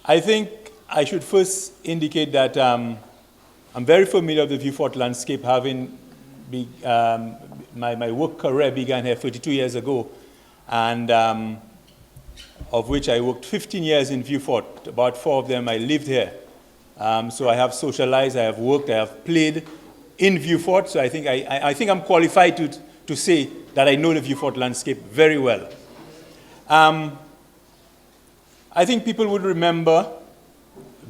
I think I should first indicate that I'm very familiar with the Vieux Fort landscape, having my work career began here 32 years ago, and of which I worked 15 years in Vieux Fort. About 4 of them I lived here. So I have socialized, I have worked, I have played in Vieux Fort, so I think I'm qualified to say that I know the Vieux Fort landscape very well. I think people would remember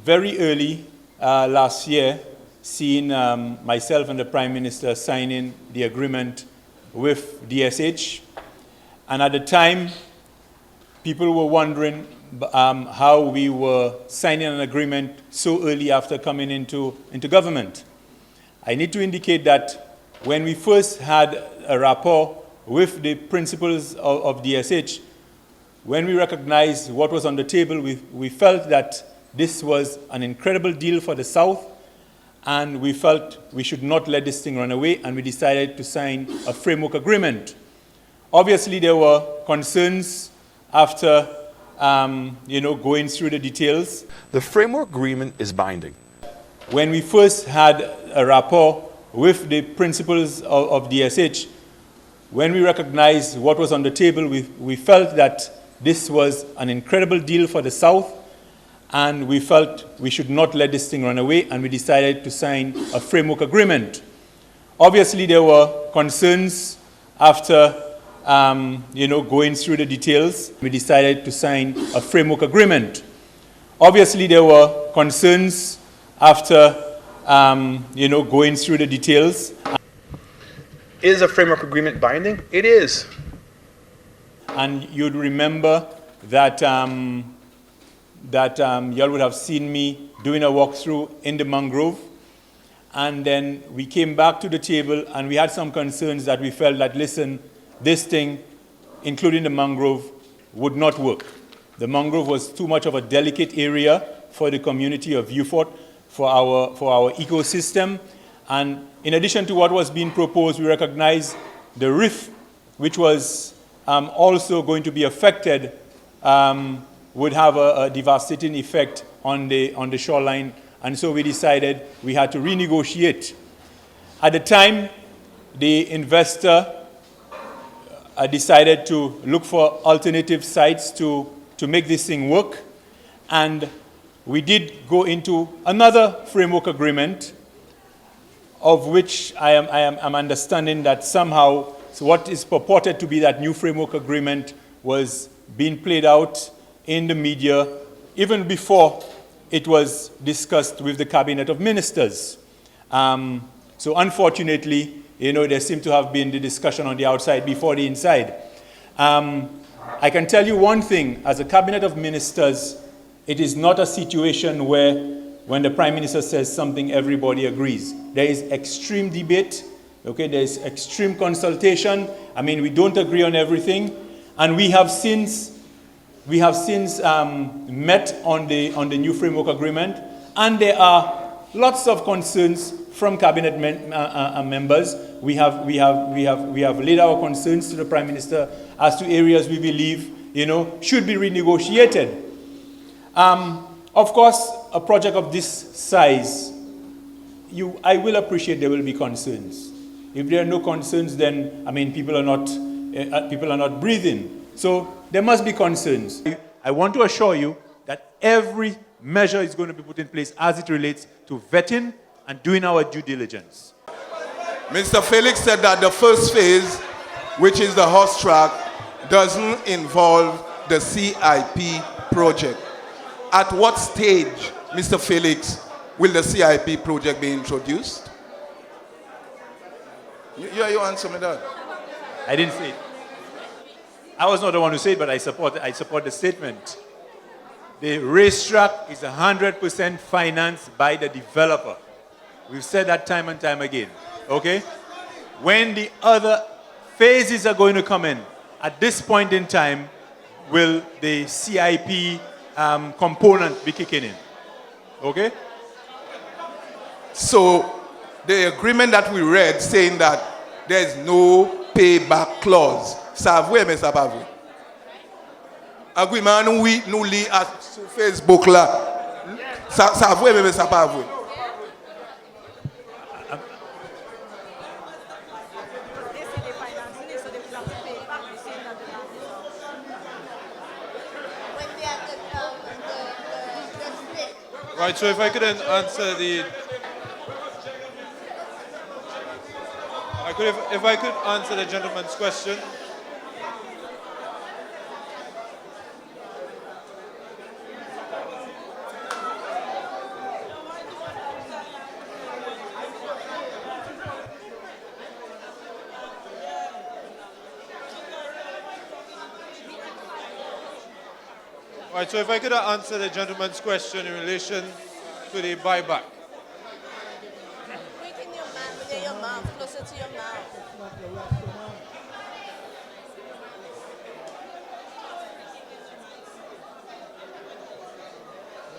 very early last year seeing myself and the Prime Minister signing the agreement with DSH. And at the time, people were wondering how we were signing an agreement so early after coming into government. I need to indicate that when we first had a rapport with the principals of DSH, when we recognized what was on the table, we felt that this was an incredible deal for the South, and we felt we should not let this thing run away, and we decided to sign a framework agreement. Obviously, there were concerns after going through the details. The framework agreement is binding. When we first had a rapport with the principals of DSH, when we recognized what was on the table, we felt that this was an incredible deal for the South, and we felt we should not let this thing run away, and we decided to sign a framework agreement. Obviously, there were concerns after going through the details. We decided to sign a framework agreement. Obviously, there were concerns after going through the details. Is a framework agreement binding? It is. And you'd remember that y'all would have seen me doing a walkthrough in the mangrove. And then we came back to the table and we had some concerns that we felt that, listen, this thing, including the mangrove, would not work. The mangrove was too much of a delicate area for the community of Vieux Fort, for our ecosystem. And in addition to what was being proposed, we recognized the reef, which was also going to be affected, would have a devastating effect on the shoreline. And so we decided we had to renegotiate. At the time, the investor decided to look for alternative sites to make this thing work. And we did go into another framework agreement, of which I am understanding that somehow, so what is purported to be that new framework agreement was being played out in the media even before it was discussed with the Cabinet of Ministers. So unfortunately, there seemed to have been the discussion on the outside before the inside. I can tell you one thing, as a Cabinet of Ministers, it is not a situation where when the Prime Minister says something, everybody agrees. There is extreme debate, okay? There is extreme consultation. I mean, we don't agree on everything. And we have since met on the new framework agreement, and there are lots of concerns from cabinet members. We have laid our concerns to the Prime Minister as to areas we believe should be renegotiated. Of course, a project of this size, I will appreciate there will be concerns. If there are no concerns, then people are not breathing. So there must be concerns. I want to assure you that every measure is going to be put in place as it relates to vetting and doing our due diligence. Mr. FELIX said that the first phase, which is the horse track, doesn't involve the CIP project. At what stage, Mr. FELIX, will the CIP project be introduced? You answer me that. I didn't say it. I was not the one who said it, but I support the statement. The racetrack is 100% financed by the developer. We've said that time and time again, okay? When the other phases are going to come in, at this point in time, will the CIP component be kicking in, okay? So the agreement that we read saying that there's no payback clause, ça vrai mais ça pas vrai. Agreement nous li à sur Facebook là. Ça avoué, mais ça pas avoué. Right, so if I could answer if I could answer the gentleman's question. Right, so if I could answer the gentleman's question in relation to the buyback. Quicken your mouth, closer to your mouth.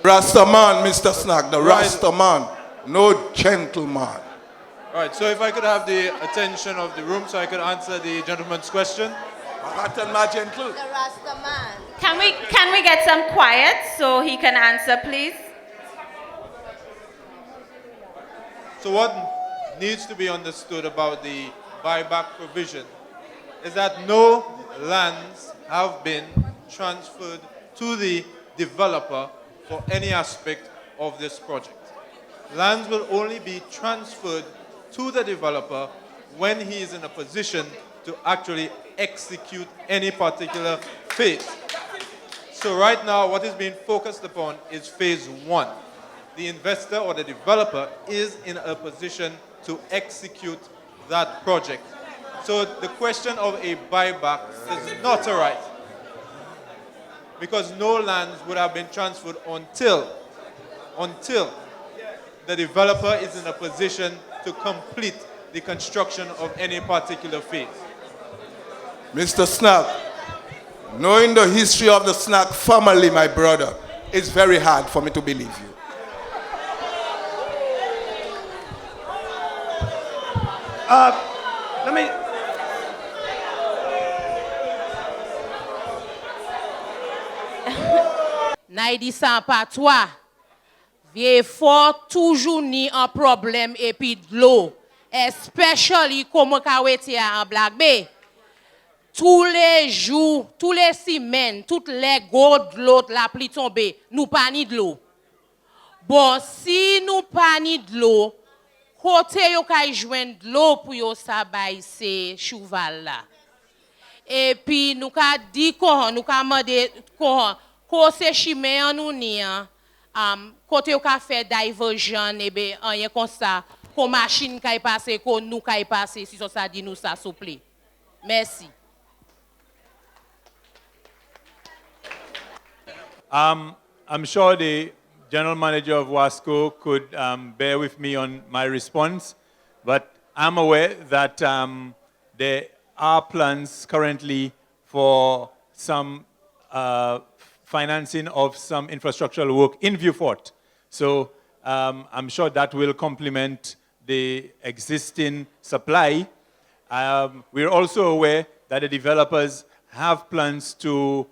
Rastaman, Mr. Snack, the Right. Rastaman, no gentleman. Right, so if I could have the attention of the room so I could answer the gentleman's question. My gentle. The Rasta man. Can we get some quiet so he can answer, please? So what needs to be understood about the buyback provision is that no lands have been transferred to the developer for any aspect of this project. Lands will only be transferred to the developer when he is in a position to actually execute any particular phase. So right now, what is being focused upon is phase one. The investor or the developer is in a position to execute that project. So the question of a buyback is not a right, because no lands would have been transferred until the developer is in a position to complete the construction of any particular phase. Mr. Snack, knowing the history of the Snack family, my brother, it's very hard for me to believe you. Let me. Naïdi sans patois. Vieux fort toujours ni un problème et puis de l'eau. Especially comme kaweti en Black Bay. Tous les jours, tous les semaines, toutes les gouttes de l'eau la pluie tomber, nous pas ni de l'eau. Bon, si nous pas ni de l'eau, côté yo kay joindre de l'eau pour yo sa bay c'est cheval là. Et puis nous ka dit qu'on nous ka mandé qu'on se chimé en nous ni côté yo ka fait diversion et ben rien comme ça, qu'on machine kay passer, qu'on nous kay passer si ça dit nous ça s'il vous plaît. Merci. I'm sure the general manager of Wasco could bear with me on my response, but I'm aware that there are plans currently for some financing of some infrastructural work in Vieux-Fort. So I'm sure that will complement the existing supply. We're also aware that the developers have plans to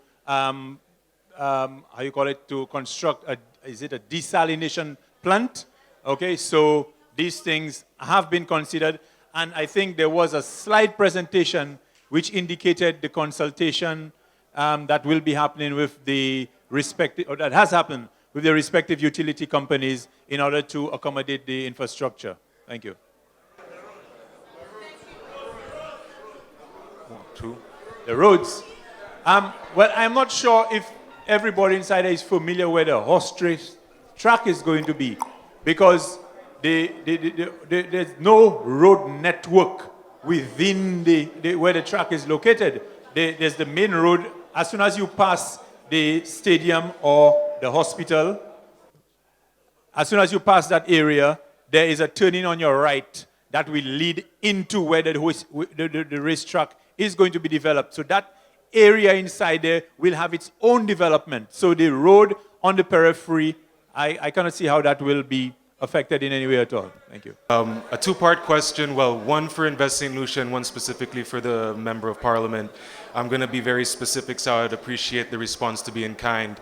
to construct is it a desalination plant? Okay, so these things have been considered, and I think there was a slide presentation which indicated the consultation that will be happening with the respective, or that has happened with the respective utility companies in order to accommodate the infrastructure. Thank you. 1, 2. The roads. Well, I'm not sure if everybody inside is familiar where the horse race track is going to be, because there's no road network within where the track is located. There's the main road. As soon as you pass the stadium or the hospital, as soon as you pass that area, there is a turning on your right that will lead into where the racetrack is going to be developed. So that area inside there will have its own development. So the road on the periphery, I cannot see how that will be affected in any way at all. Thank you. A two-part question. Well, one for Investing Lucia and one specifically for the Member of Parliament. I'm going to be very specific, so I'd appreciate the response to be in kind.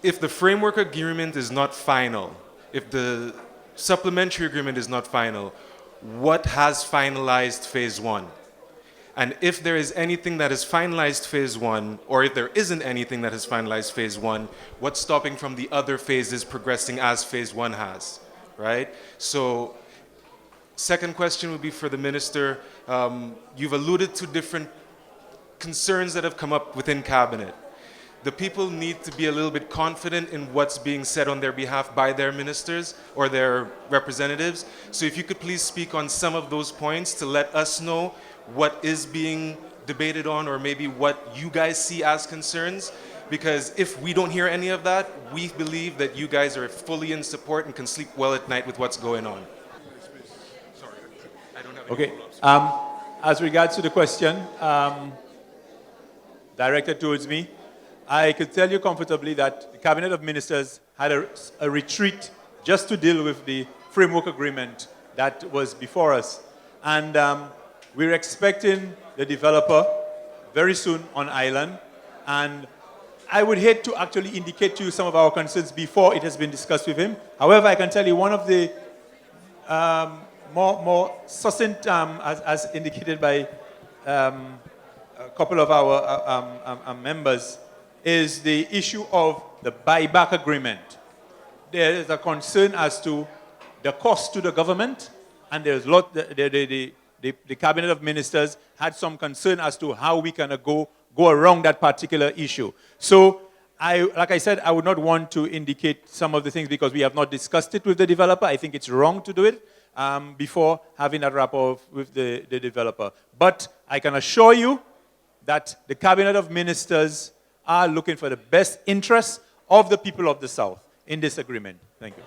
if the framework agreement is not final, if the supplementary agreement is not final, what has finalized phase one? And if there is anything that has finalized phase one, or if there isn't anything that has finalized phase one, what's stopping from the other phases progressing as phase one has, right? So, second question would be for the minister. You've alluded to different concerns that have come up within cabinet. The people need to be a little bit confident in what's being said on their behalf by their ministers or their representatives. So if you could please speak on some of those points to let us know what is being debated on, or maybe what you guys see as concerns. Because if we don't hear any of that, we believe that you guys are fully in support and can sleep well at night with what's going on. Sorry, I don't have any Okay. follow-ups. As regards to the question directed towards me, I could tell you comfortably that the Cabinet of Ministers had a retreat just to deal with the framework agreement that was before us. And we're expecting the developer very soon on island. And I would hate to actually indicate to you some of our concerns before it has been discussed with him. However, I can tell you one of the more succinct, as indicated by a couple of our members, is the issue of the buyback agreement. There is a concern as to the cost to the government, and there's the Cabinet of Ministers had some concern as to how we can go around that particular issue. So, like I said, I would not want to indicate some of the things because we have not discussed it with the developer. I think it's wrong to do it before having that rapport with the developer. But I can assure you that the Cabinet of Ministers are looking for the best interests of the people of the South in this agreement. Thank you.